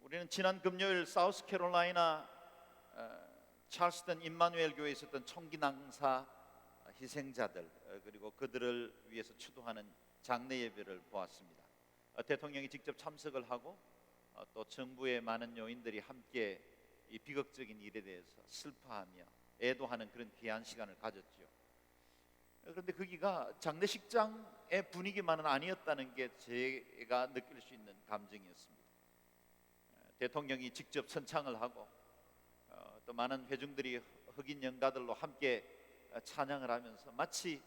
우리는 지난 금요일 사우스캐롤라이나 찰스턴 임마누엘 교회에 있었던 총기낭사 희생자들 그리고 그들을 위해서 추도하는 장례 예배를 보았습니다. 대통령이 직접 참석을 하고 또 정부의 많은 요인들이 함께 이 비극적인 일에 대해서 슬퍼하며 애도하는 그런 귀한 시간을 가졌죠. 그런데 거기가 장례식장의 분위기만은 아니었다는 게 제가 느낄 수 있는 감정이었습니다. 대통령이 직접 선창을 하고 또 많은 회중들이 흑인 연가들로 함께 찬양을 하면서 마치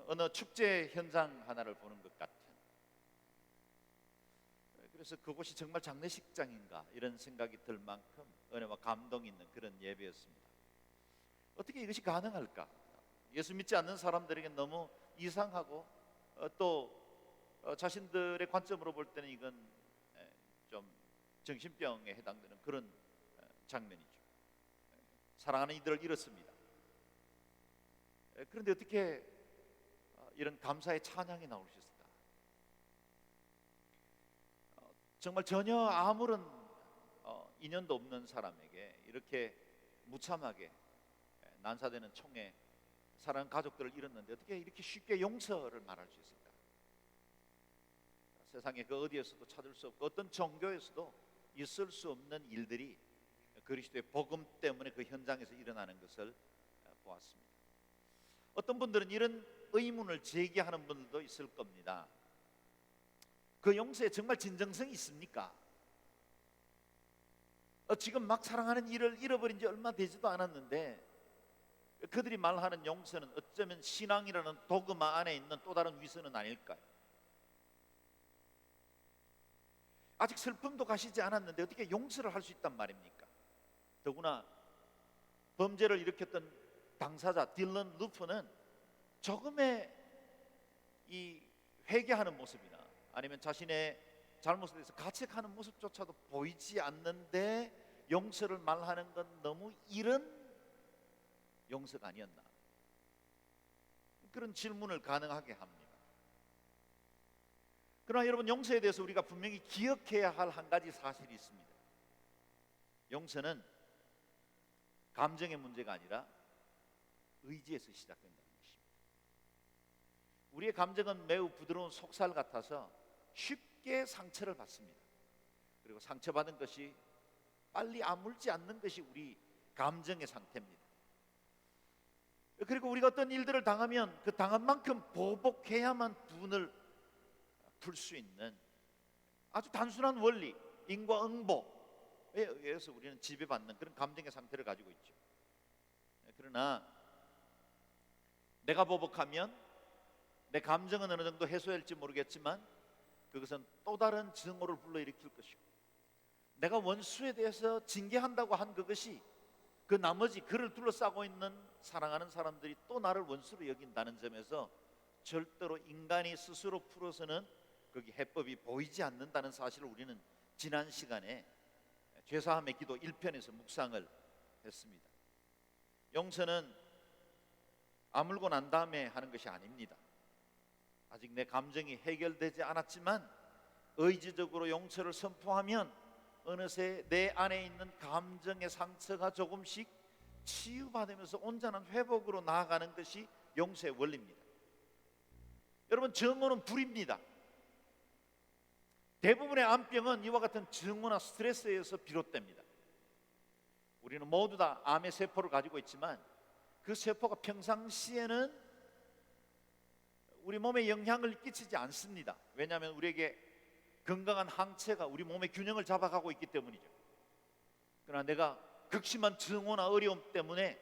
어느 축제 현장 하나를 보는 것 같은, 그래서 그곳이 정말 장례식장인가 이런 생각이 들 만큼 은혜와 감동이 있는 그런 예배였습니다. 어떻게 이것이 가능할까? 예수 믿지 않는 사람들에게 너무 이상하고 또 자신들의 관점으로 볼 때는 이건 좀 정신병에 해당되는 그런 장면이죠. 사랑하는 이들을 잃었습니다. 그런데 어떻게 이런 감사의 찬양이 나올 수 있을까? 정말 전혀 아무런 인연도 없는 사람에게 이렇게 무참하게 난사되는 총에 사랑하는 가족들을 잃었는데 어떻게 이렇게 쉽게 용서를 말할 수 있을까? 세상에 그 어디에서도 찾을 수 없고 어떤 종교에서도 있을 수 없는 일들이 그리스도의 복음 때문에 그 현장에서 일어나는 것을 보았습니다. 어떤 분들은 이런 의문을 제기하는 분들도 있을 겁니다. 그 용서에 정말 진정성이 있습니까? 지금 막 사랑하는 이를 잃어버린 지 얼마 되지도 않았는데 그들이 말하는 용서는 어쩌면 신앙이라는 도그마 안에 있는 또 다른 위선은 아닐까요? 아직 슬픔도 가시지 않았는데 어떻게 용서를 할 수 있단 말입니까? 더구나 범죄를 일으켰던 당사자 딜런 루프는 조금의 이 회개하는 모습이나 아니면 자신의 잘못에 대해서 가책하는 모습조차도 보이지 않는데 용서를 말하는 건 너무 이른 용서가 아니었나, 그런 질문을 가능하게 합니다. 그러나 여러분, 용서에 대해서 우리가 분명히 기억해야 할 한 가지 사실이 있습니다. 용서는 감정의 문제가 아니라 의지에서 시작된다는 것입니다. 우리의 감정은 매우 부드러운 속살 같아서 쉽게 상처를 받습니다. 그리고 상처받은 것이 빨리 아물지 않는 것이 우리 감정의 상태입니다. 그리고 우리가 어떤 일들을 당하면 그 당한 만큼 보복해야만 분을 풀 수 있는 아주 단순한 원리, 인과응보에 의해서 우리는 지배받는 그런 감정의 상태를 가지고 있죠. 그러나 내가 보복하면 내 감정은 어느 정도 해소될지 모르겠지만 그것은 또 다른 증오를 불러일으킬 것이고, 내가 원수에 대해서 징계한다고 한 그것이 그 나머지 그를 둘러싸고 있는 사랑하는 사람들이 또 나를 원수로 여긴다는 점에서 절대로 인간이 스스로 풀어서는 거기 해법이 보이지 않는다는 사실을 우리는 지난 시간에 죄사함의 기도 1편에서 묵상을 했습니다. 용서는 아물고 난 다음에 하는 것이 아닙니다. 아직 내 감정이 해결되지 않았지만 의지적으로 용서를 선포하면 어느새 내 안에 있는 감정의 상처가 조금씩 치유받으면서 온전한 회복으로 나아가는 것이 용서의 원리입니다. 여러분, 증오는 불입니다. 대부분의 암병은 이와 같은 증오나 스트레스에 의해서 비롯됩니다. 우리는 모두 다 암의 세포를 가지고 있지만 그 세포가 평상시에는 우리 몸에 영향을 끼치지 않습니다. 왜냐하면 우리에게 건강한 항체가 우리 몸의 균형을 잡아가고 있기 때문이죠. 그러나 내가 극심한 증오나 어려움 때문에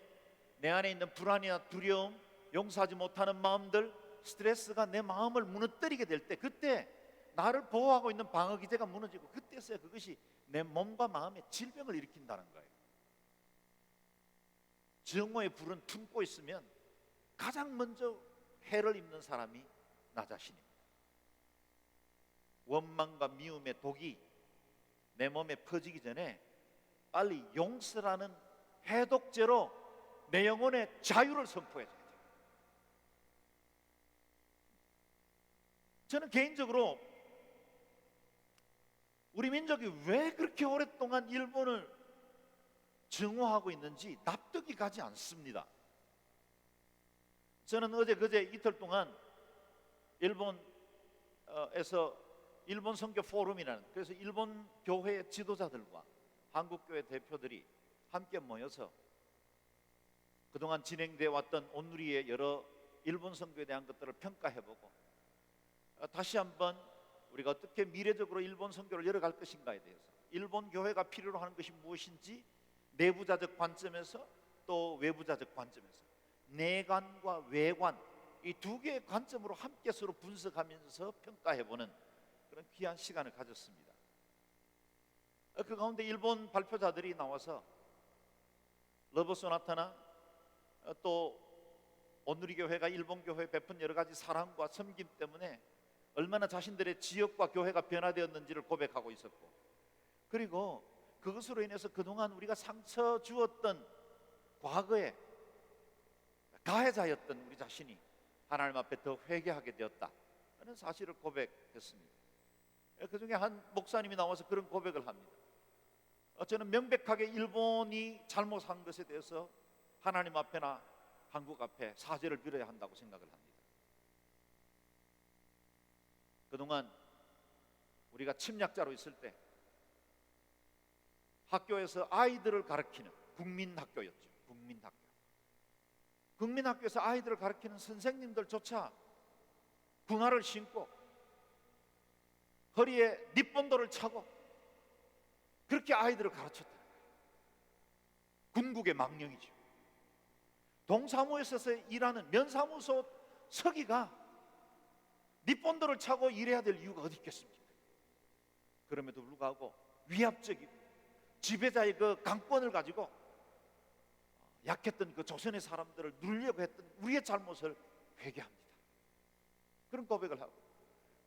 내 안에 있는 불안이나 두려움, 용서하지 못하는 마음들, 스트레스가 내 마음을 무너뜨리게 될 때, 그때 나를 보호하고 있는 방어기제가 무너지고 그때서야 그것이 내 몸과 마음에 질병을 일으킨다는 거예요. 증오의 불은 품고 있으면 가장 먼저 해를 입는 사람이 나 자신입니다. 원망과 미움의 독이 내 몸에 퍼지기 전에 빨리 용서라는 해독제로 내 영혼의 자유를 선포해줘야 돼요. 저는 개인적으로 우리 민족이 왜 그렇게 오랫동안 일본을 증오하고 있는지 납득이 가지 않습니다. 저는 어제 그제 이틀 동안 일본에서 일본 선교 포럼이라는, 그래서 일본 교회 지도자들과 한국 교회 대표들이 함께 모여서 그동안 진행되어 왔던 온누리의 여러 일본 선교에 대한 것들을 평가해보고 다시 한번 우리가 어떻게 미래적으로 일본 선교를 열어갈 것인가에 대해서, 일본 교회가 필요로 하는 것이 무엇인지 내부자적 관점에서 또 외부자적 관점에서, 내관과 외관, 이 두 개의 관점으로 함께 서로 분석하면서 평가해보는 그런 귀한 시간을 가졌습니다. 그 가운데 일본 발표자들이 나와서 러브 소나타나 또 온누리 교회가 일본 교회에 베푼 여러 가지 사랑과 섬김 때문에 얼마나 자신들의 지역과 교회가 변화되었는지를 고백하고 있었고, 그리고 그것으로 인해서 그동안 우리가 상처 주었던 과거에 가해자였던 우리 자신이 하나님 앞에 더 회개하게 되었다 하는 사실을 고백했습니다. 그 중에 한 목사님이 나와서 그런 고백을 합니다. 저는 명백하게 일본이 잘못한 것에 대해서 하나님 앞에나 한국 앞에 사죄를 드려야 한다고 생각을 합니다. 그동안 우리가 침략자로 있을 때 학교에서 아이들을 가르치는 국민학교였죠. 국민학교에서 아이들을 가르치는 선생님들조차 군화를 신고 허리에 립본도를 차고 그렇게 아이들을 가르쳤다. 군국의 망령이죠. 동사무소에서 일하는 면사무소 서기가 립본도를 차고 일해야 될 이유가 어디 있겠습니까? 그럼에도 불구하고 위압적이고 지배자의 그 강권을 가지고 약했던 그 조선의 사람들을 누르려고 했던 우리의 잘못을 회개합니다. 그런 고백을 하고,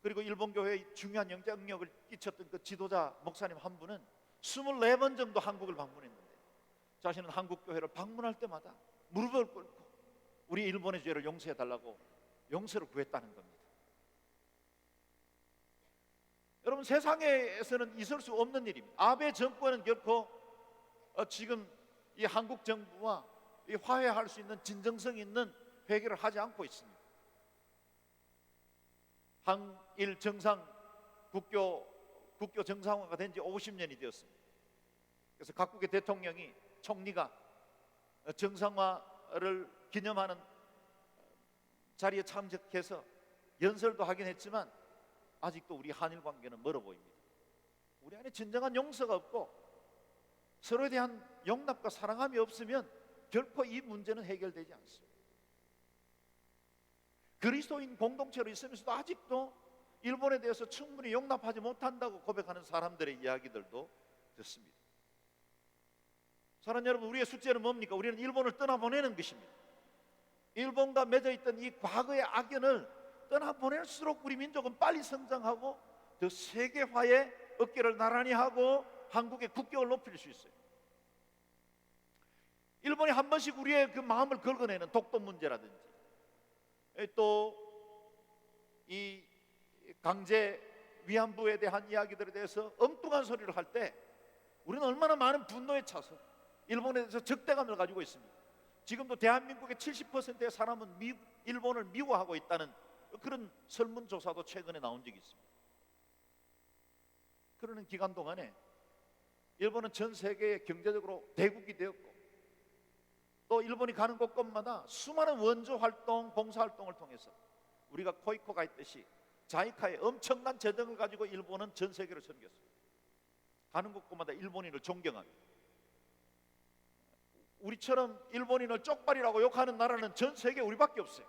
그리고 일본 교회의 중요한 영향력을 끼쳤던 그 지도자 목사님 한 분은 24번 정도 한국을 방문했는데 자신은 한국 교회를 방문할 때마다 무릎을 꿇고 우리 일본의 죄를 용서해 달라고 용서를 구했다는 겁니다. 여러분, 세상에서는 있을 수 없는 일입니다. 아베 정권은 결코 지금 이 한국 정부와 이 화해할 수 있는 진정성 있는 회개를 하지 않고 있습니다. 한일 정상 국교 정상화가 된 지 50년이 되었습니다. 그래서 각국의 대통령이, 총리가 정상화를 기념하는 자리에 참석해서 연설도 하긴 했지만 아직도 우리 한일 관계는 멀어 보입니다. 우리 안에 진정한 용서가 없고 서로에 대한 용납과 사랑함이 없으면 결코 이 문제는 해결되지 않습니다. 그리스도인 공동체로 있으면서도 아직도 일본에 대해서 충분히 용납하지 못한다고 고백하는 사람들의 이야기들도 듣습니다. 사랑하는 여러분, 우리의 숙제는 뭡니까? 우리는 일본을 떠나보내는 것입니다. 일본과 맺어있던 이 과거의 악연을 떠나보낼수록 우리 민족은 빨리 성장하고 더 세계화의 어깨를 나란히 하고 한국의 국격을 높일 수 있어요. 일본이 한 번씩 우리의 그 마음을 긁어내는 독도 문제라든지 또 이 강제 위안부에 대한 이야기들에 대해서 엉뚱한 소리를 할 때 우리는 얼마나 많은 분노에 차서 일본에 대해서 적대감을 가지고 있습니다. 지금도 대한민국의 70%의 사람은 일본을 미워하고 있다는 그런 설문조사도 최근에 나온 적이 있습니다. 그러는 기간 동안에 일본은 전 세계에 경제적으로 대국이 되었고 또 일본이 가는 곳곳마다 수많은 원조 활동, 봉사 활동을 통해서 우리가 코이코가 있듯이 자이카의 엄청난 재능을 가지고 일본은 전 세계를 섬겼습니다. 가는 곳곳마다 일본인을 존경합니다. 우리처럼 일본인을 쪽발이라고 욕하는 나라는 전 세계에 우리밖에 없어요.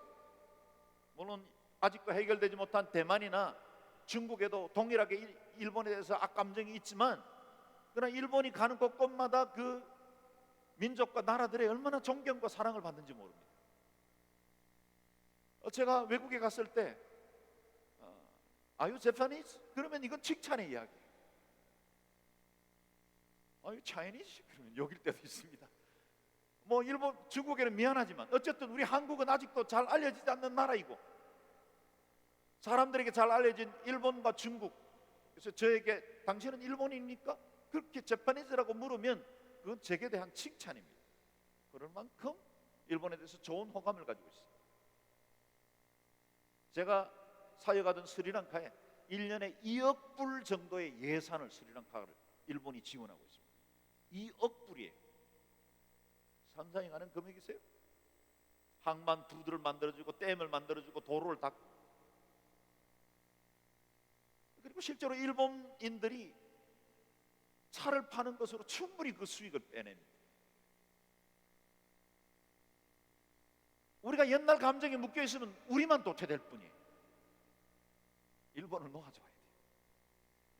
물론 아직도 해결되지 못한 대만이나 중국에도 동일하게 일본에 대해서 악감정이 있지만, 그러나 일본이 가는 곳곳마다 그 민족과 나라들의 얼마나 존경과 사랑을 받는지 모릅니다. 제가 외국에 갔을 때 Are you Japanese? 그러면 이건 칭찬의 이야기예요. Are you Chinese? 그러면 욕일 때도 있습니다. 뭐 일본, 중국에는 미안하지만 어쨌든 우리 한국은 아직도 잘 알려지지 않는 나라이고 사람들에게 잘 알려진 일본과 중국, 그래서 저에게 당신은 일본인입니까? 그렇게 재빠니즈라고 물으면 그건 제게 대한 칭찬입니다. 그럴 만큼 일본에 대해서 좋은 호감을 가지고 있습니다. 제가 사역하던 스리랑카에 1년에 2억 불 정도의 예산을 스리랑카를 일본이 지원하고 있습니다. 2억 불이에요. 상상이 가는 금액이세요? 항만 부두를 만들어주고 댐을 만들어주고 도로를 닦고, 그리고 실제로 일본인들이 차를 파는 것으로 충분히 그 수익을 빼냅니다. 우리가 옛날 감정에 묶여 있으면 우리만 도태될 뿐이에요. 일본을 놓아줘야 돼요.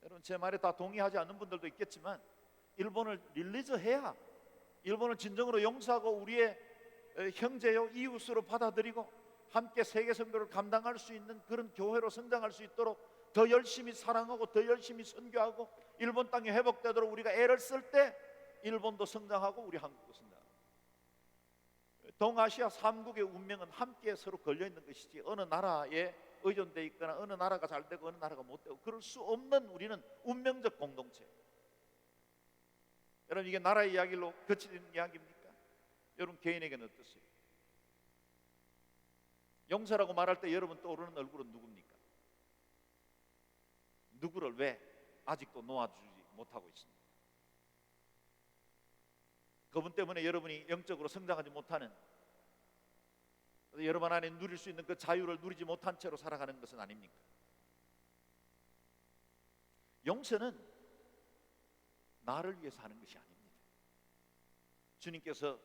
여러분, 제 말에 다 동의하지 않는 분들도 있겠지만 일본을 릴리즈해야, 일본을 진정으로 용서하고 우리의 형제요 이웃으로 받아들이고 함께 세계 선교를 감당할 수 있는 그런 교회로 성장할 수 있도록 더 열심히 사랑하고 더 열심히 선교하고 일본 땅이 회복되도록 우리가 애를 쓸 때 일본도 성장하고 우리 한국도 성장하고, 동아시아 3국의 운명은 함께 서로 걸려있는 것이지 어느 나라에 의존되어 있거나 어느 나라가 잘 되고 어느 나라가 못 되고 그럴 수 없는 우리는 운명적 공동체. 여러분, 이게 나라의 이야기로 그치는 이야기입니까? 여러분 개인에게는 어떠세요? 용서라고 말할 때 여러분 떠오르는 얼굴은 누굽니까? 누구를 왜 아직도 놓아주지 못하고 있습니까? 그분 때문에 여러분이 영적으로 성장하지 못하는, 여러분 안에 누릴 수 있는 그 자유를 누리지 못한 채로 살아가는 것은 아닙니까? 용서는 나를 위해서 하는 것이 아닙니다. 주님께서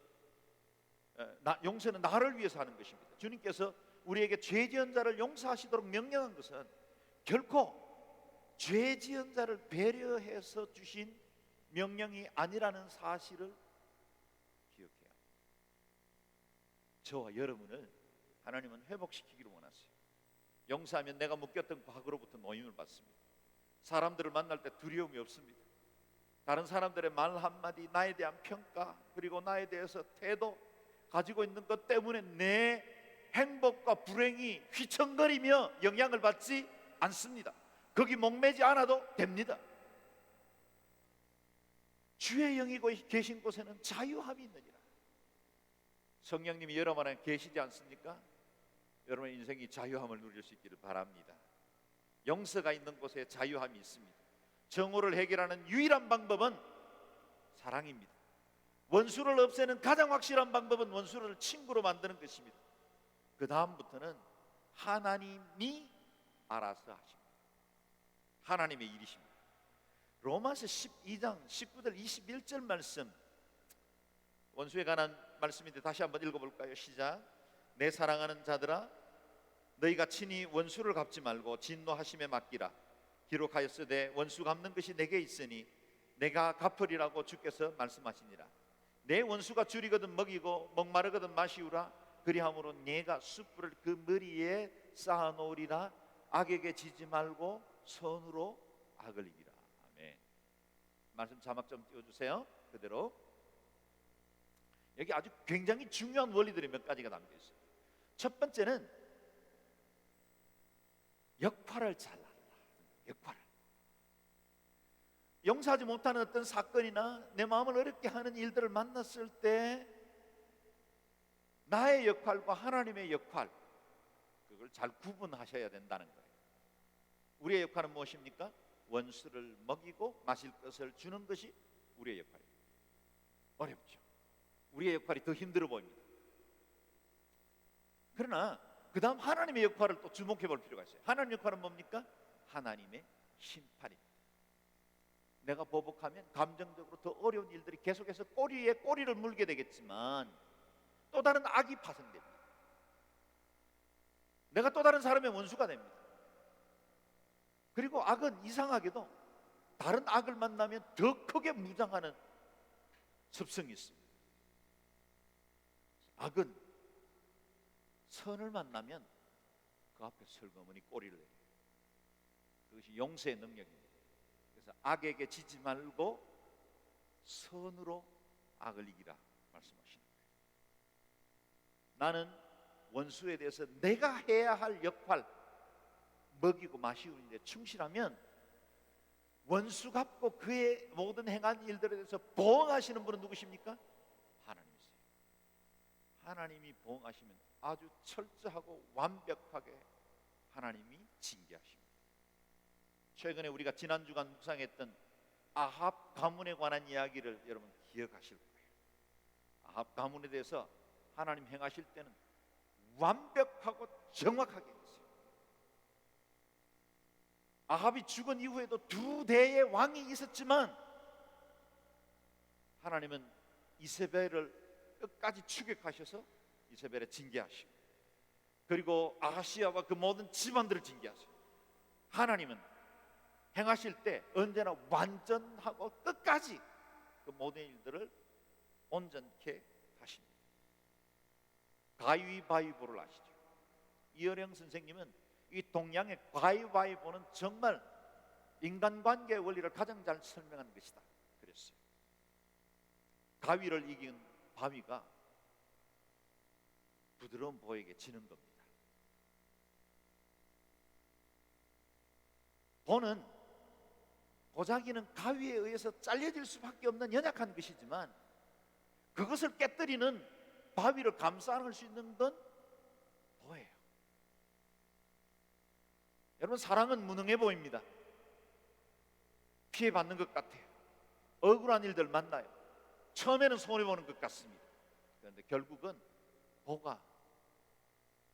용서는 나를 위해서 하는 것입니다. 주님께서 우리에게 죄 지은 자를 용서하시도록 명령한 것은 결코 죄 지은 자를 배려해서 주신 명령이 아니라는 사실을 기억해야 합니다. 저와 여러분을 하나님은 회복시키기를 원하세요. 용서하면 내가 묶였던 과거로부터 노임을 받습니다. 사람들을 만날 때 두려움이 없습니다. 다른 사람들의 말 한마디, 나에 대한 평가, 그리고 나에 대해서 태도, 가지고 있는 것 때문에 내 행복과 불행이 휘청거리며 영향을 받지 않습니다. 거기 목매지 않아도 됩니다. 주의 영이 계신 곳에는 자유함이 있느니라. 성령님이 여러분 안에 계시지 않습니까? 여러분의 인생이 자유함을 누릴 수 있기를 바랍니다. 용서가 있는 곳에 자유함이 있습니다. 정오를 해결하는 유일한 방법은 사랑입니다. 원수를 없애는 가장 확실한 방법은 원수를 친구로 만드는 것입니다. 그 다음부터는 하나님이 알아서 하십니다. 하나님의 일이십니다. 로마서 12장 19절 21절 말씀, 원수에 관한 말씀인데 다시 한번 읽어볼까요? 시작. 내 사랑하는 자들아, 너희가 친히 원수를 갚지 말고 진노하심에 맡기라. 기록하였으되 원수 갚는 것이 내게 있으니 내가 갚으리라고 주께서 말씀하시니라. 내 원수가 줄이거든 먹이고 목마르거든 마시우라. 그리함으로 내가 숯불을 그 머리에 쌓아놓으리라. 악에게 지지 말고 선으로 악을 이기라. 아멘. 말씀 자막 좀 띄워주세요. 그대로. 여기 아주 굉장히 중요한 원리들이 몇 가지가 담겨 있어요. 첫 번째는 역할을 잘 알라. 역할을. 용서하지 못하는 어떤 사건이나 내 마음을 어렵게 하는 일들을 만났을 때 나의 역할과 하나님의 역할, 그걸 잘 구분하셔야 된다는 거예요. 우리의 역할은 무엇입니까? 원수를 먹이고 마실 것을 주는 것이 우리의 역할이에요. 어렵죠. 우리의 역할이 더 힘들어 보입니다. 그러나 그 다음 하나님의 역할을 또 주목해 볼 필요가 있어요. 하나님의 역할은 뭡니까? 하나님의 심판입니다. 내가 보복하면 감정적으로 더 어려운 일들이 계속해서 꼬리에 꼬리를 물게 되겠지만 또 다른 악이 파생됩니다. 내가 또 다른 사람의 원수가 됩니다. 그리고 악은 이상하게도 다른 악을 만나면 더 크게 무장하는 습성이 있습니다. 악은 선을 만나면 그 앞에 설거머니 꼬리를 내요. 그것이 용서의 능력입니다. 그래서 악에게 지지 말고 선으로 악을 이기라 말씀하시는 거예요. 나는 원수에 대해서 내가 해야 할 역할, 먹이고 마시우는 데 충실하면 원수 갚고 그의 모든 행한 일들에 대해서 보응하시는 분은 누구십니까? 하나님이세요. 하나님이 보응하시면 아주 철저하고 완벽하게 하나님이 징계하십니다. 최근에 우리가 지난주간 묵상했던 아합 가문에 관한 이야기를 여러분 기억하실 거예요. 아합 가문에 대해서 하나님 행하실 때는 완벽하고 정확하게 했어요. 아합이 죽은 이후에도 두 대의 왕이 있었지만 하나님은 이세벨을 끝까지 추격하셔서 이세벨을 징계하시고, 그리고 아하시아와 그 모든 집안들을 징계하시고, 하나님은 행하실 때 언제나 완전하고 끝까지 그 모든 일들을 온전케 하십니다. 가위바위보를 아시죠? 이어령 선생님은 이 동양의 가위바위보는 정말 인간관계의 원리를 가장 잘 설명하는 것이다 그랬어요. 가위를 이긴 바위가 부드러운 보에게 지는 겁니다. 보는 보자기는 가위에 의해서 잘려질 수밖에 없는 연약한 것이지만 그것을 깨뜨리는 바위를 감싸 안을 수 있는 건 보예요. 여러분, 사랑은 무능해 보입니다. 피해받는 것 같아요. 억울한 일들 만나요. 처음에는 손해보는 것 같습니다. 그런데 결국은 보가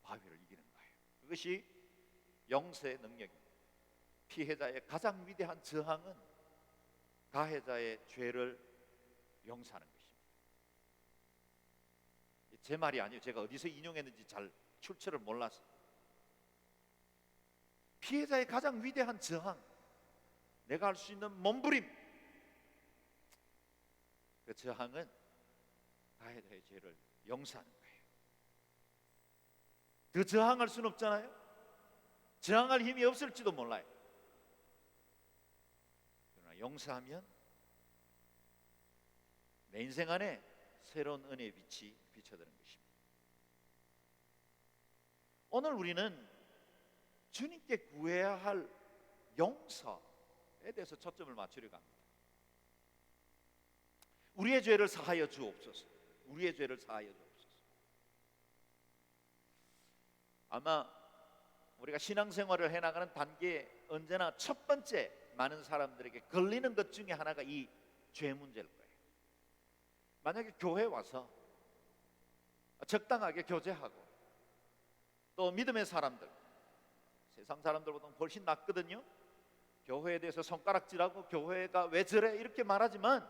바위를 이기는 거예요. 그것이 용서의 능력입니다. 피해자의 가장 위대한 저항은 가해자의 죄를 용서하는 것입니다. 제 말이 아니에요. 제가 어디서 인용했는지 잘 출처를 몰라서. 피해자의 가장 위대한 저항, 내가 할 수 있는 몸부림, 그 저항은 가해자의 죄를 용서하는 거예요. 더 저항할 수는 없잖아요. 저항할 힘이 없을지도 몰라요. 그러나 용서하면 내 인생 안에 새로운 은혜의 빛이 비춰드는 것입니다. 오늘 우리는 주님께 구해야 할 용서에 대해서 초점을 맞추려고 합니다. 우리의 죄를 사하여 주옵소서. 우리의 죄를 사하여 주옵소서. 아마 우리가 신앙생활을 해나가는 단계에 언제나 첫 번째 많은 사람들에게 걸리는 것 중에 하나가 이 죄 문제일 거예요. 만약에 교회에 와서 적당하게 교제하고 또 믿음의 사람들, 세상 사람들보다는 훨씬 낫거든요. 교회에 대해서 손가락질하고 교회가 왜 저래 이렇게 말하지만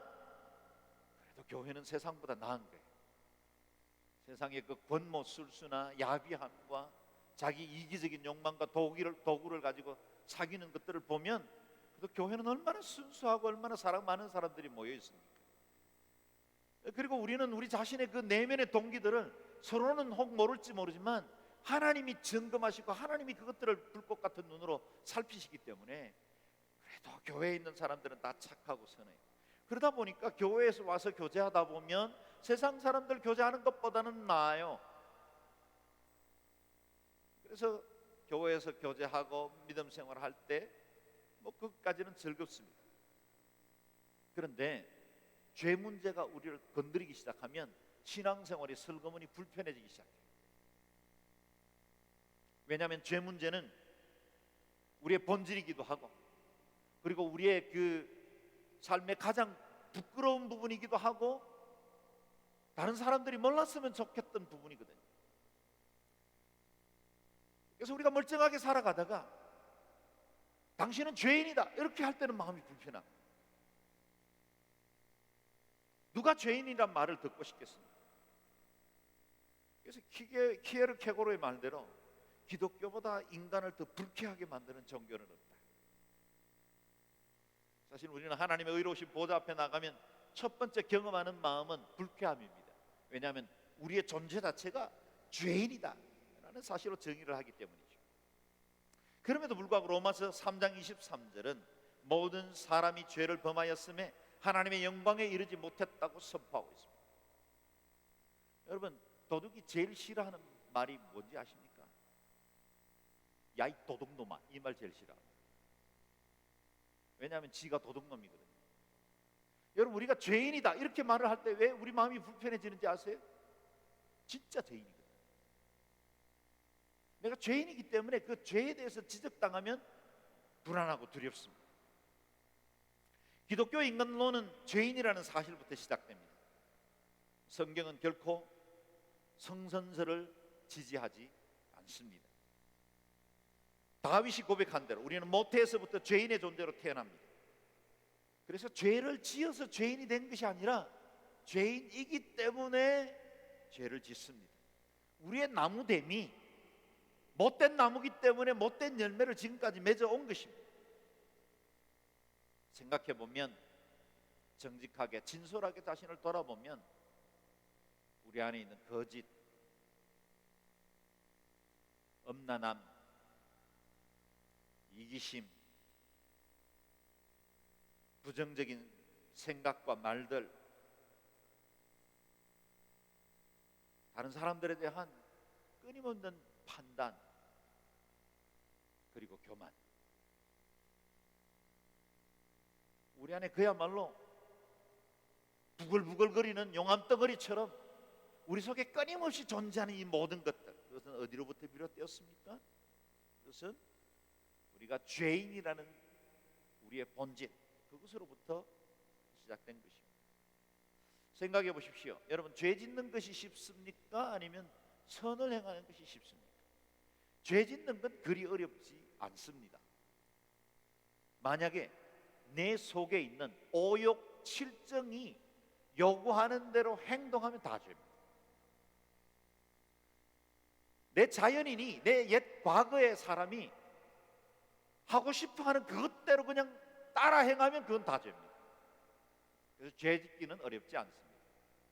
그래도 교회는 세상보다 나은 거예요. 세상의 그 권모술수나 야비함과 자기 이기적인 욕망과 도구를 가지고 사귀는 것들을 보면 그래도 교회는 얼마나 순수하고 얼마나 사랑 많은 사람들이 모여 있습니까? 그리고 우리는 우리 자신의 그 내면의 동기들을 서로는 혹 모를지 모르지만 하나님이 점검하시고 하나님이 그것들을 불꽃 같은 눈으로 살피시기 때문에 그래도 교회에 있는 사람들은 다 착하고 선해요. 그러다 보니까 교회에서 와서 교제하다 보면 세상 사람들 교제하는 것보다는 나아요. 그래서 교회에서 교제하고 믿음 생활할 때 뭐 그것까지는 즐겁습니다. 그런데 죄 문제가 우리를 건드리기 시작하면 신앙생활이 슬그머니 불편해지기 시작해요. 왜냐하면 죄 문제는 우리의 본질이기도 하고 그리고 우리의 그 삶의 가장 부끄러운 부분이기도 하고 다른 사람들이 몰랐으면 좋겠던 부분이거든요. 그래서 우리가 멀쩡하게 살아가다가 당신은 죄인이다 이렇게 할 때는 마음이 불편합니다. 누가 죄인이란 말을 듣고 싶겠습니까? 그래서 키에르 케고로의 말대로 기독교보다 인간을 더 불쾌하게 만드는 종교는 없다. 사실 우리는 하나님의 의로우신 보좌 앞에 나가면 첫 번째 경험하는 마음은 불쾌함입니다. 왜냐하면 우리의 존재 자체가 죄인이다 라는 사실로 정의를 하기 때문이죠. 그럼에도 불구하고 로마서 3장 23절은 모든 사람이 죄를 범하였음에 하나님의 영광에 이르지 못했다고 선포하고 있습니다. 여러분, 도둑이 제일 싫어하는 말이 뭔지 아십니까? 야, 이 도둑놈아, 이 말 제일 싫어합니다. 왜냐하면 지가 도둑놈이거든요. 여러분, 우리가 죄인이다 이렇게 말을 할 때 왜 우리 마음이 불편해지는지 아세요? 진짜 죄인이거든요. 내가 죄인이기 때문에 그 죄에 대해서 지적당하면 불안하고 두렵습니다. 기독교 인간론은 죄인이라는 사실부터 시작됩니다. 성경은 결코 성선설을 지지하지 않습니다. 다윗이 고백한 대로 우리는 모태에서부터 죄인의 존재로 태어납니다. 그래서 죄를 지어서 죄인이 된 것이 아니라 죄인이기 때문에 죄를 짓습니다. 우리의 나무됨이 못된 나무기 때문에 못된 열매를 지금까지 맺어온 것입니다. 생각해보면, 정직하게 진솔하게 자신을 돌아보면 우리 안에 있는 거짓, 엄란함, 이기심, 부정적인 생각과 말들, 다른 사람들에 대한 끊임없는 판단, 그리고 교만, 우리 안에 그야말로 부글부글거리는 용암덩어리처럼 우리 속에 끊임없이 존재하는 이 모든 것들, 그것은 어디로부터 비롯되었습니까? 그것은 우리가 죄인이라는 우리의 본질, 그것으로부터 시작된 것입니다. 생각해 보십시오. 여러분, 죄 짓는 것이 쉽습니까? 아니면 선을 행하는 것이 쉽습니까? 죄 짓는 건 그리 어렵지 않습니다. 만약에 내 속에 있는 오욕, 칠정이 요구하는 대로 행동하면 다 죄입니다. 내 자연인이, 내 옛 과거의 사람이 하고 싶어하는 그것대로 그냥 따라 행하면 그건 다 죄입니다. 그래서 죄 짓기는 어렵지 않습니다.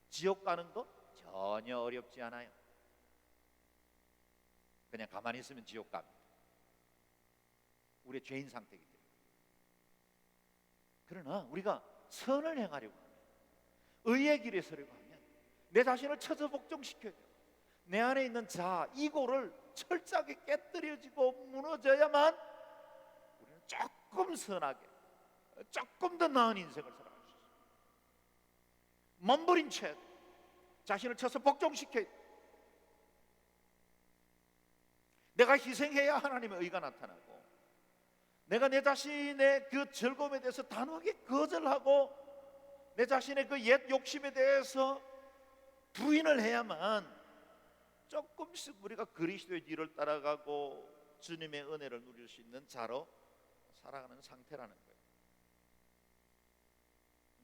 지옥 가는 거 전혀 어렵지 않아요. 그냥 가만히 있으면 지옥 갑니다. 우리의 죄인 상태이기 때문에. 그러나 우리가 선을 행하려고 하면, 의의 길에 서려고 하면 내 자신을 쳐서 복종시켜야 돼요. 내 안에 있는 자아, 이고를 철저하게 깨뜨려지고 무너져야만 우리는 조금 선하게, 조금 더 나은 인생을 살아갈 수 있어요. 몸부림쳐야 돼요. 자신을 쳐서 복종시켜야 돼요. 내가 희생해야 하나님의 의가 나타나고, 내가 내 자신의 그 즐거움에 대해서 단호하게 거절하고 내 자신의 그 옛 욕심에 대해서 부인을 해야만 조금씩 우리가 그리스도의 뒤를 따라가고 주님의 은혜를 누릴 수 있는 자로 살아가는 상태라는 거예요.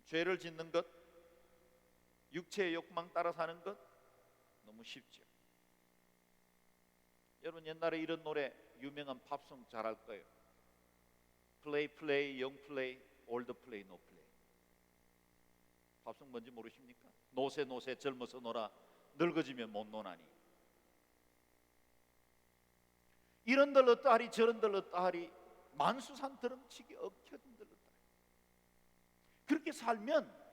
죄를 짓는 것, 육체의 욕망 따라 사는 것 너무 쉽죠. 여러분, 옛날에 이런 노래, 유명한 팝송 잘 알 거예요. Play, play, young play, old play, no play. 팝송 뭔지 모르십니까? 노세 노세 젊어서 놀아, 늙어지면 못 노나니. 이런들 어떠하리 저런들 어떠하리, 만수산 드럼치기 엉켜든 들 어떠하리. 그렇게 살면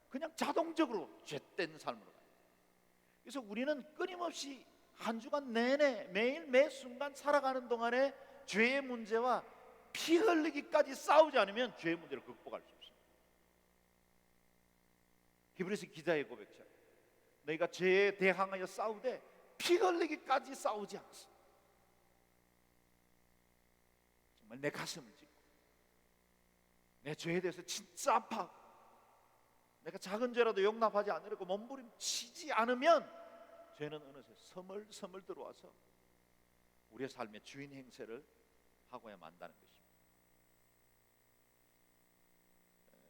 그냥 자동적으로 죄된 삶으로 가요. 그래서 우리는 끊임없이 한 주간 내내 매일 매 순간 살아가는 동안에 죄의 문제와 피 흘리기까지 싸우지 않으면 죄의 문제를 극복할 수 없습니다. 히브리서 기자의 고백처럼 너희가 죄에 대항하여 싸우되 피 흘리기까지 싸우지 않았어. 정말 내 가슴을 찢고 내 죄에 대해서 진짜 아파하고 내가 작은 죄라도 용납하지 않으려고 몸부림치지 않으면 죄는 어느새 서물서물 들어와서 우리의 삶의 주인 행세를 하고야 만다는 것입니다.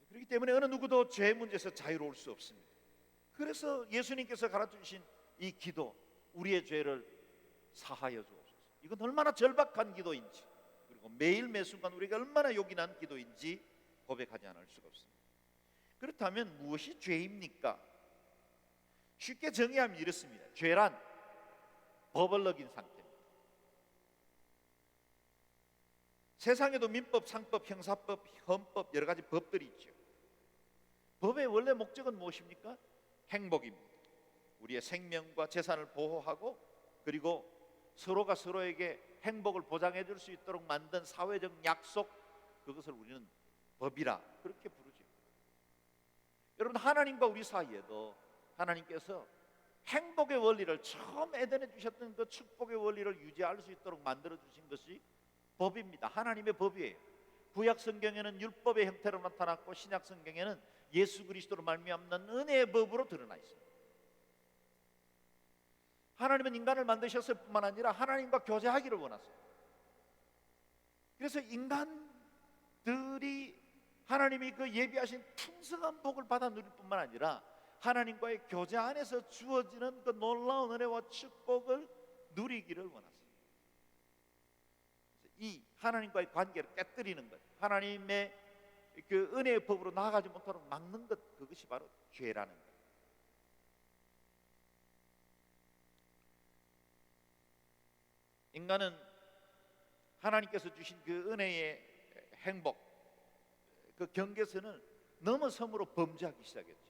그렇기 때문에 어느 누구도 죄 문제에서 자유로울 수 없습니다. 그래서 예수님께서 가르쳐주신 이 기도, 우리의 죄를 사하여 주옵소서, 이건 얼마나 절박한 기도인지, 그리고 매일 매 순간 우리가 얼마나 요긴한 기도인지 고백하지 않을 수가 없습니다. 그렇다면 무엇이 죄입니까? 쉽게 정의하면 이렇습니다. 죄란 법을 어긴 상태입니다. 세상에도 민법, 상법, 형사법, 헌법, 여러 가지 법들이 있죠. 법의 원래 목적은 무엇입니까? 행복입니다. 우리의 생명과 재산을 보호하고, 그리고 서로가 서로에게 행복을 보장해 줄 수 있도록 만든 사회적 약속, 그것을 우리는 법이라 그렇게 부르죠. 여러분, 하나님과 우리 사이에도 하나님께서 행복의 원리를 처음 에덴에 주셨던 그 축복의 원리를 유지할 수 있도록 만들어 주신 것이 법입니다. 하나님의 법이에요. 구약 성경에는 율법의 형태로 나타났고 신약 성경에는 예수 그리스도로 말미암는 은혜의 법으로 드러나 있습니다. 하나님은 인간을 만드셨을 뿐만 아니라 하나님과 교제하기를 원하세요. 그래서 인간들이 하나님이 그 예비하신 풍성한 복을 받아 누릴 뿐만 아니라 하나님과의 교제 안에서 주어지는 그 놀라운 은혜와 축복을 누리기를 원하세요. 이 하나님과의 관계를 깨뜨리는 것, 하나님의 그 은혜의 법으로 나아가지 못하도록 막는 것, 그것이 바로 죄라는 것. 인간은 하나님께서 주신 그 은혜의 행복, 그 경계선을 넘어섬으로 범죄하기 시작했죠.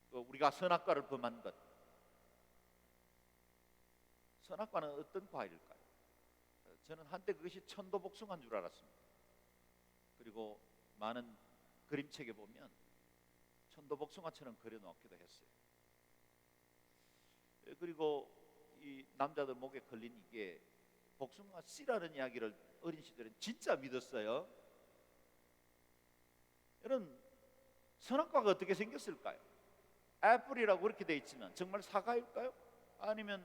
또 우리가 선악과를 범한 것, 선악과는 어떤 과일일까요? 저는 한때 그것이 천도복숭아인 줄 알았습니다. 그리고 많은 그림책에 보면 천도복숭아처럼 그려놓기도 했어요. 그리고 이 남자들 목에 걸린 이게 복숭아 씨라는 이야기를 어린 시절에 진짜 믿었어요. 여러분, 선악과가 어떻게 생겼을까요? 애플이라고 그렇게 되어 있지만 정말 사과일까요? 아니면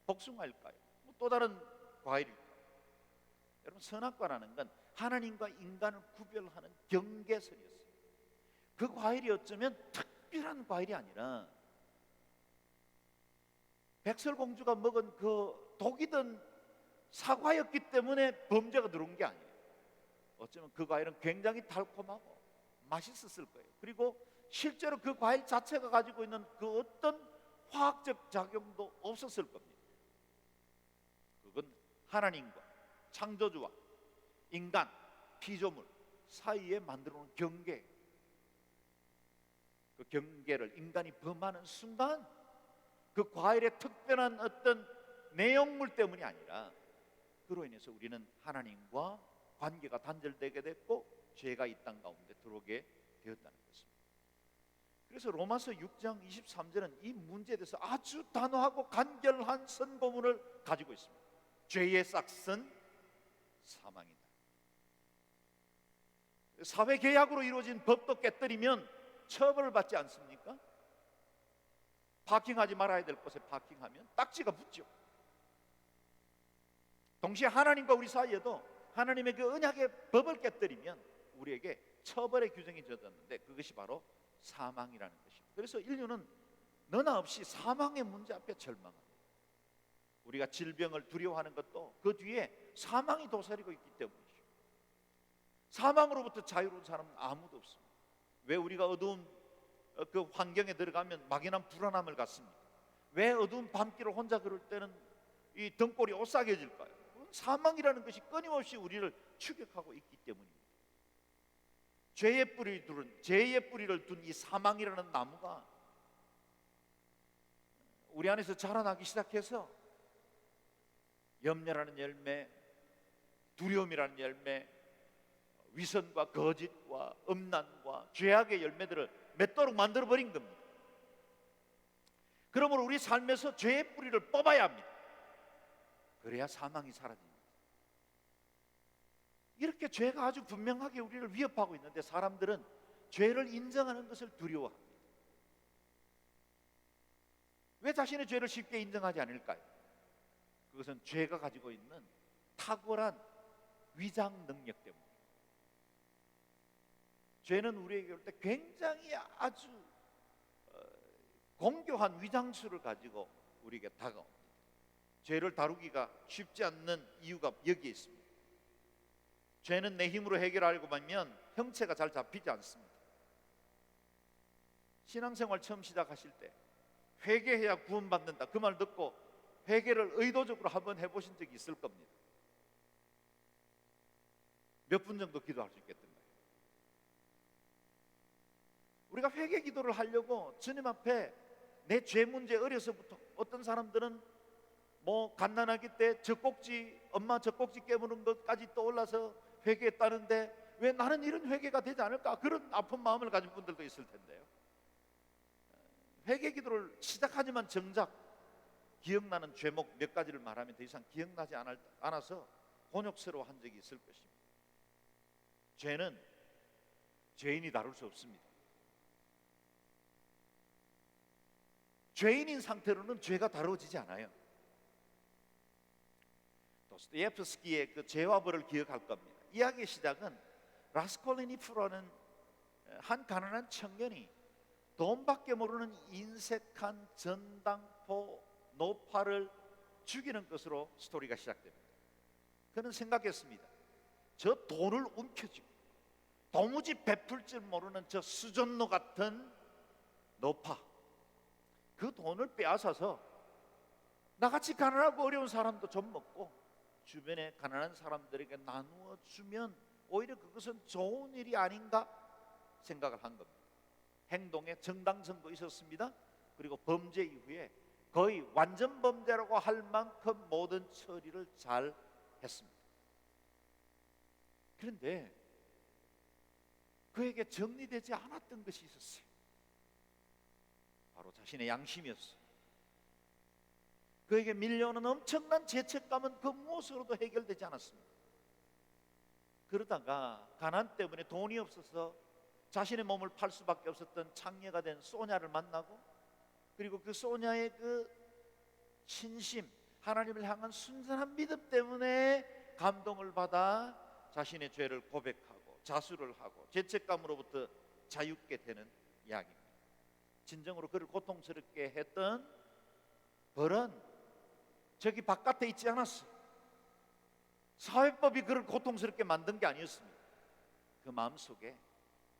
복숭아일까요? 또 다른 과일일까요? 여러분, 선악과라는 건 하나님과 인간을 구별하는 경계선이었어요. 그 과일이 어쩌면 특별한 과일이 아니라 백설공주가 먹은 그 독이든 사과였기 때문에 범죄가 들어온 게 아니에요. 어쩌면 그 과일은 굉장히 달콤하고 맛있었을 거예요. 그리고 실제로 그 과일 자체가 가지고 있는 그 어떤 화학적 작용도 없었을 겁니다. 그건 하나님과 창조주와 인간, 피조물 사이에 만들어 놓은 경계, 그 경계를 인간이 범하는 순간 그 과일의 특별한 어떤 내용물 때문이 아니라 그로 인해서 우리는 하나님과 관계가 단절되게 됐고 죄가 이 땅 가운데 들어오게 되었다는 것입니다. 그래서 로마서 6장 23절은 이 문제에 대해서 아주 단호하고 간결한 선고문을 가지고 있습니다. 죄의 싹은 사망이다. 사회 계약으로 이루어진 법도 깨뜨리면 처벌을 받지 않습니까? 파킹하지 말아야 될 곳에 파킹하면 딱지가 붙죠. 동시에 하나님과 우리 사이에도 하나님의 그 언약의 법을 깨뜨리면 우리에게 처벌의 규정이 젖었는데 그것이 바로 사망이라는 것입니다. 그래서 인류는 너나 없이 사망의 문제 앞에 절망합니다. 우리가 질병을 두려워하는 것도 그 뒤에 사망이 도사리고 있기 때문이죠. 사망으로부터 자유로운 사람은 아무도 없습니다. 왜 우리가 어두운 그 환경에 들어가면 막연한 불안함을 갖습니까? 왜 어두운 밤길을 혼자 걸을 때는 이 등골이 오싹해질까요? 사망이라는 것이 끊임없이 우리를 추격하고 있기 때문입니다. 죄의 뿌리를 둔 이 사망이라는 나무가 우리 안에서 자라나기 시작해서 염려라는 열매, 두려움이라는 열매, 위선과 거짓과 음란과 죄악의 열매들을 맺도록 만들어버린 겁니다. 그러므로 우리 삶에서 죄의 뿌리를 뽑아야 합니다. 그래야 사망이 사라집니다. 이렇게 죄가 아주 분명하게 우리를 위협하고 있는데 사람들은 죄를 인정하는 것을 두려워합니다. 왜 자신의 죄를 쉽게 인정하지 않을까요? 그것은 죄가 가지고 있는 탁월한 위장 능력 때문입니다. 죄는 우리에게 올 때 굉장히 아주 공교한 위장수를 가지고 우리에게 다가옵니다. 죄를 다루기가 쉽지 않는 이유가 여기에 있습니다. 죄는 내 힘으로 해결하려고 하면 형체가 잘 잡히지 않습니다. 신앙생활 처음 시작하실 때 회개해야 구원받는다 그 말 듣고 회개를 의도적으로 한번 해보신 적이 있을 겁니다. 몇 분 정도 기도할 수 있겠던가요? 우리가 회개 기도를 하려고 주님 앞에 내 죄 문제 어려서부터 어떤 사람들은 갓난아기 때 젖꼭지 엄마 젖꼭지 깨무는 것까지 떠올라서 회개했다는데 왜 나는 이런 회개가 되지 않을까? 그런 아픈 마음을 가진 분들도 있을 텐데요. 회개 기도를 시작하지만 정작 기억나는 죄목 몇 가지를 말하면 더 이상 기억나지 않아서 곤욕스러워한 적이 있을 것입니다. 죄는 죄인이 다룰 수 없습니다. 죄인인 상태로는 죄가 다루어지지 않아요. 도스토옙스키의 그 죄와 벌을 기억할 겁니다. 이야기의 시작은 라스콜니코프라는 한 가난한 청년이 돈밖에 모르는 인색한 전당포 노파를 죽이는 것으로 스토리가 시작됩니다. 그는 생각했습니다. 저 돈을 움켜쥐고 도무지 베풀 줄 모르는 저 수전노 같은 노파, 그 돈을 빼앗아서 나같이 가난하고 어려운 사람도 좀 먹고 주변에 가난한 사람들에게 나누어 주면 오히려 그것은 좋은 일이 아닌가 생각을 한 겁니다. 행동에 정당성도 있었습니다. 그리고 범죄 이후에 거의 완전 범죄라고 할 만큼 모든 처리를 잘 했습니다. 그런데 그에게 정리되지 않았던 것이 있었어요. 바로 자신의 양심이었어요. 그에게 밀려오는 엄청난 죄책감은 그 무엇으로도 해결되지 않았습니다. 그러다가 가난 때문에 돈이 없어서 자신의 몸을 팔 수밖에 없었던 창녀가 된 소냐를 만나고, 그리고 그 소냐의 그 신심, 하나님을 향한 순전한 믿음 때문에 감동을 받아 자신의 죄를 고백하고 자수를 하고 죄책감으로부터 자유케 되는 이야기입니다. 진정으로 그를 고통스럽게 했던 벌은 저기 바깥에 있지 않았어요. 사회법이 그를 고통스럽게 만든 게 아니었습니다. 그 마음속에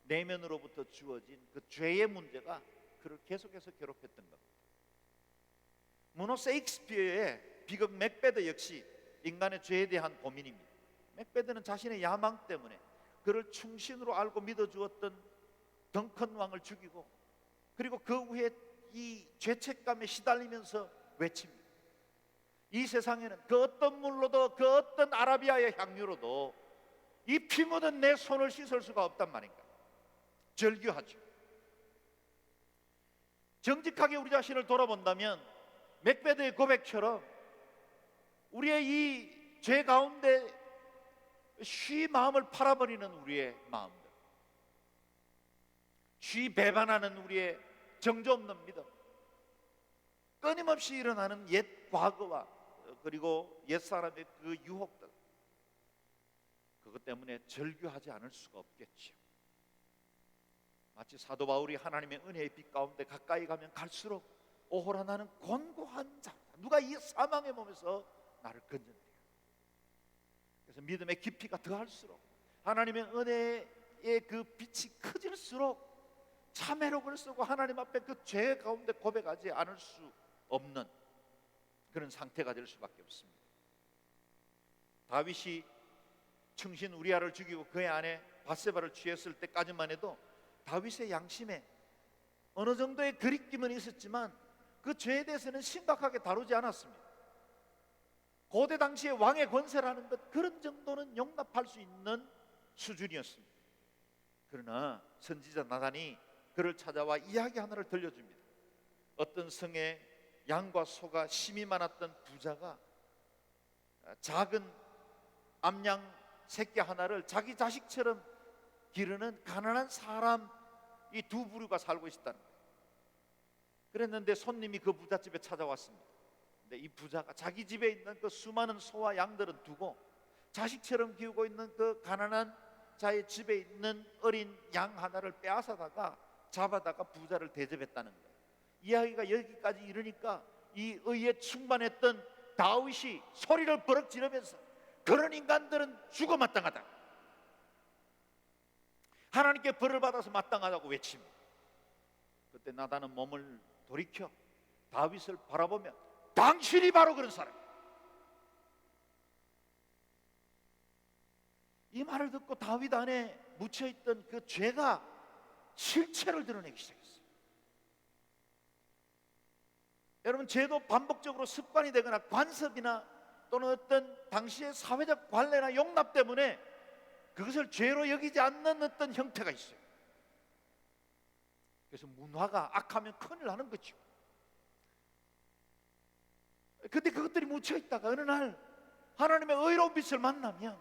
내면으로부터 주어진 그 죄의 문제가 그를 계속해서 괴롭혔던 겁니다. 문호 세익스피어의 비극 맥베드 역시 인간의 죄에 대한 고민입니다. 맥베드는 자신의 야망 때문에 그를 충신으로 알고 믿어주었던 덩컨 왕을 죽이고, 그리고 그 후에 이 죄책감에 시달리면서 외칩니다. 이 세상에는 그 어떤 물로도 그 어떤 아라비아의 향유로도 이 피 묻은 내 손을 씻을 수가 없단 말인가. 절규하죠. 정직하게 우리 자신을 돌아본다면 맥베드의 고백처럼 우리의 이 죄 가운데 쉬 마음을 팔아버리는 우리의 마음들, 쉬 배반하는 우리의 정조 없는 믿음, 끊임없이 일어나는 옛 과거와 그리고 옛사람의 그 유혹들, 그것 때문에 절규하지 않을 수가 없겠죠. 마치 사도 바울이 하나님의 은혜의 빛 가운데 가까이 가면 갈수록 오호라 나는 곤고한 자, 누가 이 사망의 몸에서 나를 건져내리라. 그래서 믿음의 깊이가 더할수록, 하나님의 은혜의 그 빛이 커질수록 참회록을 쓰고 하나님 앞에 그 죄 가운데 고백하지 않을 수 없는 그런 상태가 될 수밖에 없습니다. 다윗이 충신 우리아를 죽이고 그의 아내 바세바를 취했을 때까지만 해도 다윗의 양심에 어느 정도의 그리낌은 있었지만 그 죄에 대해서는 심각하게 다루지 않았습니다. 고대 당시의 왕의 권세라는 것, 그런 정도는 용납할 수 있는 수준이었습니다. 그러나 선지자 나단이 그를 찾아와 이야기 하나를 들려줍니다. 어떤 성에 양과 소가 심이 많았던 부자가 작은 암양 새끼 하나를 자기 자식처럼 기르는 가난한 사람, 이 두 부류가 살고 있다는 거예요. 그랬는데 손님이 그 부잣집에 찾아왔습니다. 근데 이 부자가 자기 집에 있는 그 수많은 소와 양들은 두고 자식처럼 키우고 있는 그 가난한 자의 집에 있는 어린 양 하나를 빼앗아다가 잡아다가 부자를 대접했다는 거예요. 이야기가 여기까지 이르니까 이 의에 충만했던 다윗이 소리를 버럭 지르면서 그런 인간들은 죽어 마땅하다, 하나님께 벌을 받아서 마땅하다고 외칩니다. 그때 나단은 몸을 돌이켜 다윗을 바라보며 당신이 바로 그런 사람, 이 말을 듣고 다윗 안에 묻혀있던 그 죄가 실체를 드러내기 시작했어요. 여러분, 죄도 반복적으로 습관이 되거나 관습이나 또는 어떤 당시의 사회적 관례나 용납 때문에 그것을 죄로 여기지 않는 어떤 형태가 있어요. 그래서 문화가 악하면 큰일 나는 거죠. 근데 그것들이 묻혀 있다가 어느 날 하나님의 의로운 빛을 만나면,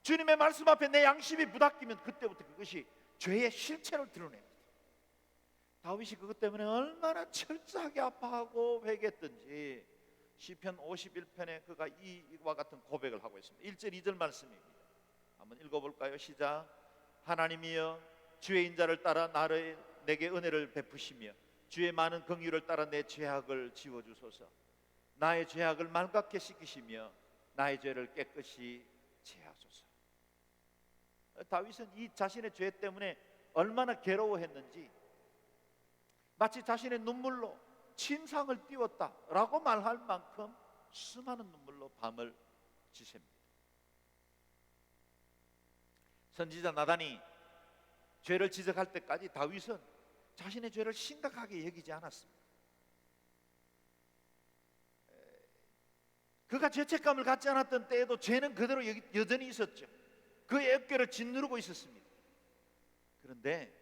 주님의 말씀 앞에 내 양심이 부닥기면, 그때부터 그것이 죄의 실체를 드러냅니다. 다윗이 그것 때문에 얼마나 철저하게 아파하고 회개했던지 시편 51편에 그가 이와 같은 고백을 하고 있습니다. 1절 2절 말씀입니다. 한번 읽어볼까요? 시작. 하나님이여, 주의 인자를 따라 내게 은혜를 베푸시며 주의 많은 긍휼을 따라 내 죄악을 지워주소서. 나의 죄악을 맑게 씻기시며 나의 죄를 깨끗이 제하소서. 다윗은 이 자신의 죄 때문에 얼마나 괴로워했는지 마치 자신의 눈물로 침상을 띄웠다라고 말할 만큼 수많은 눈물로 밤을 지새웁니다. 선지자 나단이 죄를 지적할 때까지 다윗은 자신의 죄를 심각하게 여기지 않았습니다. 그가 죄책감을 갖지 않았던 때에도 죄는 그대로 여전히 있었죠. 그의 어깨를 짓누르고 있었습니다. 그런데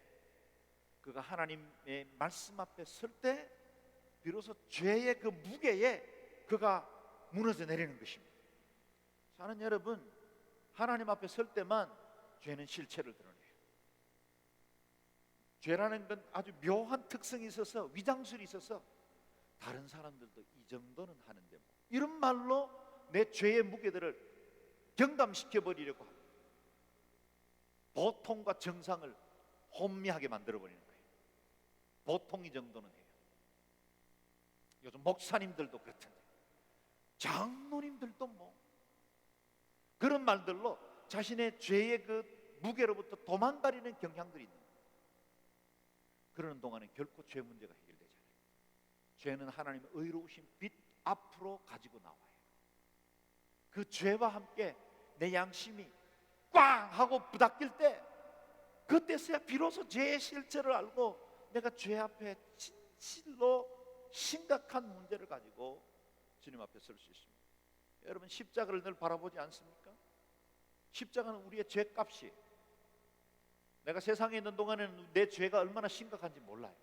그가 하나님의 말씀 앞에 설 때 비로소 죄의 그 무게에 그가 무너져 내리는 것입니다. 사는 여러분, 하나님 앞에 설 때만 죄는 실체를 드러내요. 죄라는 건 아주 묘한 특성이 있어서, 위장술이 있어서 다른 사람들도 이 정도는 하는데 뭐, 이런 말로 내 죄의 무게들을 경감시켜 버리려고 합니다. 보통과 정상을 혼미하게 만들어 버리는 거예요. 보통 이 정도는 해요. 요즘 목사님들도 그렇던데, 장로님들도 뭐 그런 말들로 자신의 죄의 그 무게로부터 도망가려는 경향들이 있는 거예요. 그러는 동안에 결코 죄 문제가 해결되지 않아요. 죄는 하나님의 의로우신 빛 앞으로 가지고 나와요. 그 죄와 함께 내 양심이 꽝 하고 부닥칠 때, 그때서야 비로소 죄의 실체를 알고 내가 죄 앞에 진실로 심각한 문제를 가지고 주님 앞에 설 수 있습니다. 여러분, 십자가를 늘 바라보지 않습니까? 십자가는 우리의 죄값이에요. 내가 세상에 있는 동안에는 내 죄가 얼마나 심각한지 몰라요.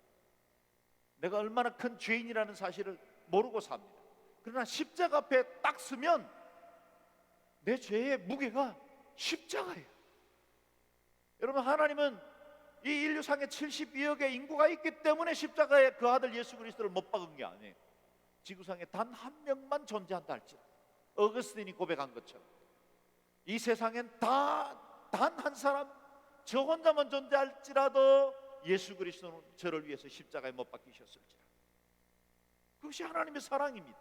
내가 얼마나 큰 죄인이라는 사실을 모르고 삽니다. 그러나 십자가 앞에 딱 서면 내 죄의 무게가 십자가예요. 여러분, 하나님은 이 인류상에 72억의 인구가 있기 때문에 십자가에 그 아들 예수 그리스도를 못 박은 게 아니에요. 지구상에 단 한 명만 존재한다 할지라도, 어거스틴이 고백한 것처럼 이 세상엔 단 한 사람, 저 혼자만 존재할지라도 예수 그리스도는 저를 위해서 십자가에 못 박히셨을지라. 그것이 하나님의 사랑입니다.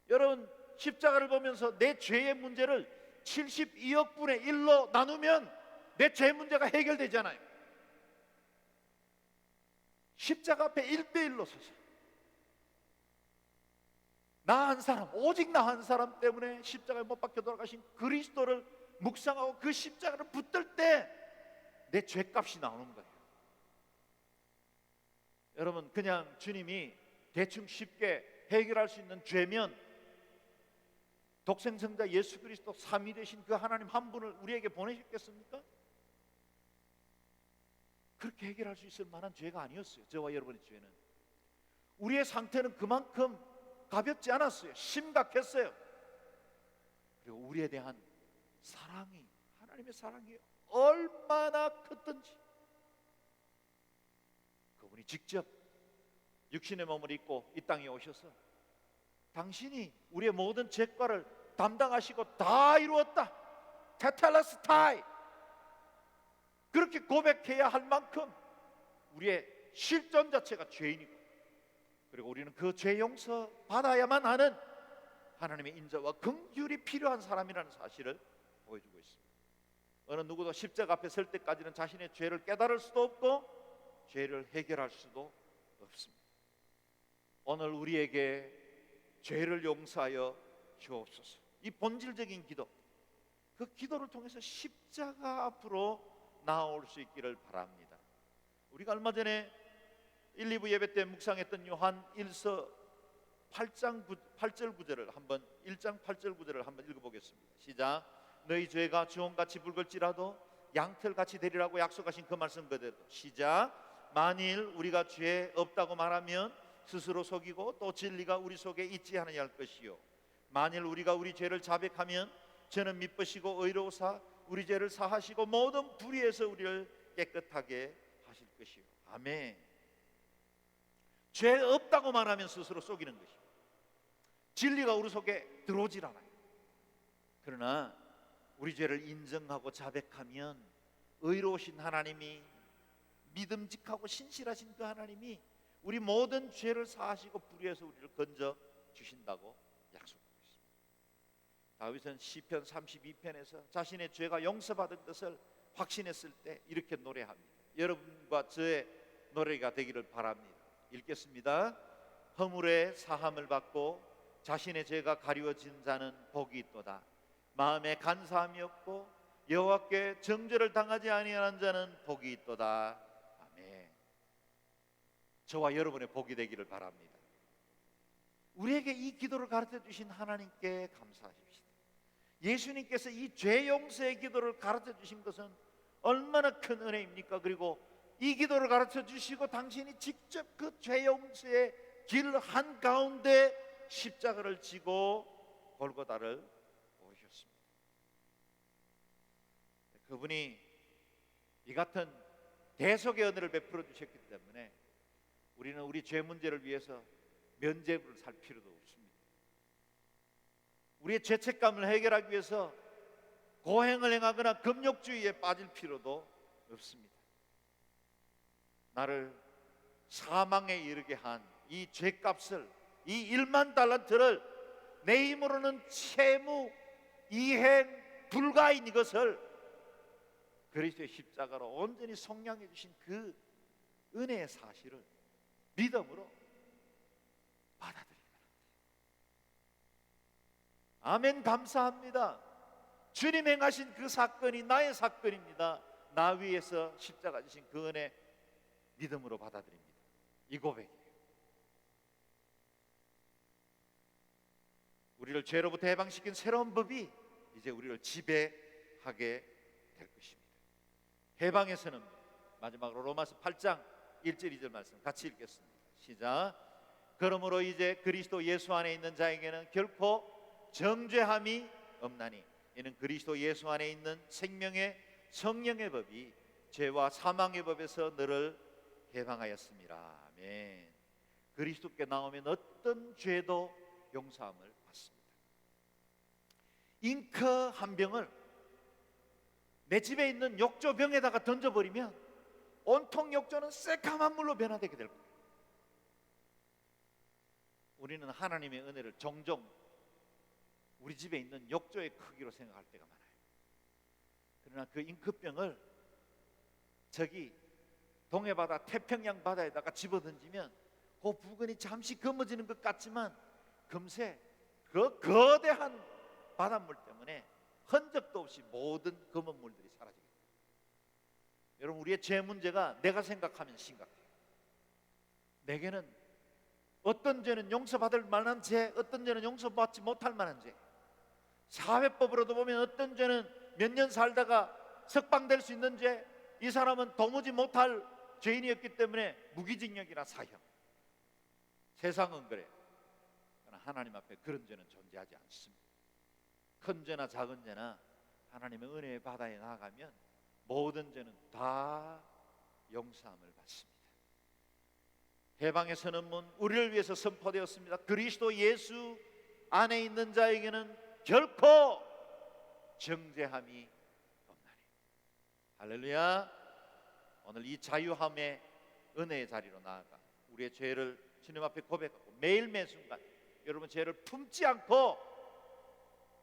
여러분, 십자가를 보면서 내 죄의 문제를 72억 분의 1로 나누면 내 죄 문제가 해결되잖아요. 십자가 앞에 1대1로 서서 나 한 사람, 오직 나 한 사람 때문에 십자가에 못 박혀 돌아가신 그리스도를 묵상하고 그 십자가를 붙들 때 내 죄값이 나오는 거예요. 여러분, 그냥 주님이 대충 쉽게 해결할 수 있는 죄면 독생성자 예수 그리스도 삼위 되신 그 하나님 한 분을 우리에게 보내셨겠습니까? 그렇게 해결할 수 있을 만한 죄가 아니었어요. 저와 여러분의 죄는. 우리의 상태는 그만큼 가볍지 않았어요. 심각했어요. 그리고 우리에 대한 사랑이, 하나님의 사랑이 얼마나 컸던지, 그분이 직접 육신의 몸을 입고 이 땅에 오셔서 당신이 우리의 모든 죄과를 담당하시고 다 이루었다, 테텔레스타이, 그렇게 고백해야 할 만큼 우리의 실존 자체가 죄인이고, 그리고 우리는 그 죄 용서 받아야만 하는 하나님의 인자와 긍휼이 필요한 사람이라는 사실을 보여주고 있습니다. 어느 누구도 십자가 앞에 설 때까지는 자신의 죄를 깨달을 수도 없고 죄를 해결할 수도 없습니다. 오늘 우리에게 죄를 용서하여 주옵소서, 이 본질적인 기도, 그 기도를 통해서 십자가 앞으로 나올 수 있기를 바랍니다. 우리가 얼마 전에 1, 2부 예배 때 묵상했던 요한 1서 8장 8절 9절을 한번 1장 8절 9절을 한번 읽어보겠습니다. 시작. 너희 죄가 주홍같이 붉을지라도 양털같이 되리라고 약속하신 그 말씀 그대로. 시작. 만일 우리가 죄 없다고 말하면 스스로 속이고 또 진리가 우리 속에 있지 않으냐 할 것이요, 만일 우리가 우리 죄를 자백하면 저는 미쁘시고 의로우사 우리 죄를 사하시고 모든 불의에서 우리를 깨끗하게 하실 것이요. 아멘. 죄 없다고 말하면 스스로 속이는 것이요, 진리가 우리 속에 들어오질 않아요. 그러나 우리 죄를 인정하고 자백하면 의로우신 하나님이, 믿음직하고 신실하신 그 하나님이 우리 모든 죄를 사하시고 불의에서 우리를 건져 주신다고 약속하고 있습니다. 다윗은 시편 32편에서 자신의 죄가 용서받은 것을 확신했을 때 이렇게 노래합니다. 여러분과 저의 노래가 되기를 바랍니다. 읽겠습니다. 허물의 사함을 받고 자신의 죄가 가리워진 자는 복이 있도다. 마음에 간사함이 없고 여호와께 정죄를 당하지 아니하는 자는 복이 있도다. 아멘. 저와 여러분의 복이 되기를 바랍니다. 우리에게 이 기도를 가르쳐 주신 하나님께 감사하십시다. 예수님께서 이 죄 용서의 기도를 가르쳐 주신 것은 얼마나 큰 은혜입니까? 그리고 이 기도를 가르쳐 주시고 당신이 직접 그 죄 용서의 길 한가운데 십자가를 지고 골고다를 오셨습니다. 그분이 이 같은 대속의 은혜를 베풀어 주셨기 때문에 우리는 우리 죄 문제를 위해서 면죄부를 살 필요도 없습니다. 우리의 죄책감을 해결하기 위해서 고행을 행하거나 금욕주의에 빠질 필요도 없습니다. 나를 사망에 이르게 한 이 죄값을, 이 1만 달란트를 내 힘으로는 채무 이행 불가인 이것을 그리스도의 십자가로 온전히 속량해 주신 그 은혜의 사실을 믿음으로 받아들이기 바랍니다. 아멘. 감사합니다. 주님 행하신 그 사건이 나의 사건입니다. 나 위에서 십자가 지신 그 은혜 믿음으로 받아들입니다. 이 고백이에요. 우리를 죄로부터 해방시킨 새로운 법이 이제 우리를 지배하게 될 것입니다. 해방에서는 마지막으로 로마서 8장 1절 2절 말씀 같이 읽겠습니다. 시작. 그러므로 이제 그리스도 예수 안에 있는 자에게는 결코 정죄함이 없나니 이는 그리스도 예수 안에 있는 생명의 성령의 법이 죄와 사망의 법에서 너를 해방하였습니다. 아멘. 그리스도께 나오면 어떤 죄도 용서함을 받습니다. 잉크 한 병을 내 집에 있는 욕조병에다가 던져버리면 온통 욕조는 새카만 물로 변화되게 될 거예요. 우리는 하나님의 은혜를 종종 우리 집에 있는 욕조의 크기로 생각할 때가 많아요. 그러나 그 잉크병을 저기 동해바다 태평양 바다에다가 집어던지면 그 부근이 잠시 검어지는 것 같지만 금세 그 거대한 바닷물 때문에 흔적도 없이 모든 검은 물들이 사라지게 됩니다. 여러분, 우리의 죄 문제가 내가 생각하면 심각해요. 내게는 어떤 죄는 용서받을 만한 죄, 어떤 죄는 용서받지 못할 만한 죄. 사회법으로도 보면 어떤 죄는 몇 년 살다가 석방될 수 있는 죄, 이 사람은 도무지 못할 죄인이었기 때문에 무기징역이나 사형. 세상은 그래요. 그러나 하나님 앞에 그런 죄는 존재하지 않습니다. 큰 죄나 작은 죄나 하나님의 은혜의 바다에 나아가면 모든 죄는 다 용서함을 받습니다. 해방의 선언문 우리를 위해서 선포되었습니다. 그리스도 예수 안에 있는 자에게는 결코 정죄함이 없나니. 할렐루야. 오늘 이 자유함의 은혜의 자리로 나아가 우리의 죄를 주님 앞에 고백하고 매일 매순간 여러분 죄를 품지 않고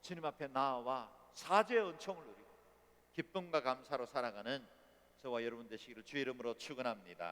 주님 앞에 나와 사죄의 은총을 누리고 기쁨과 감사로 살아가는 저와 여러분 되시기를 주의 이름으로 축원합니다.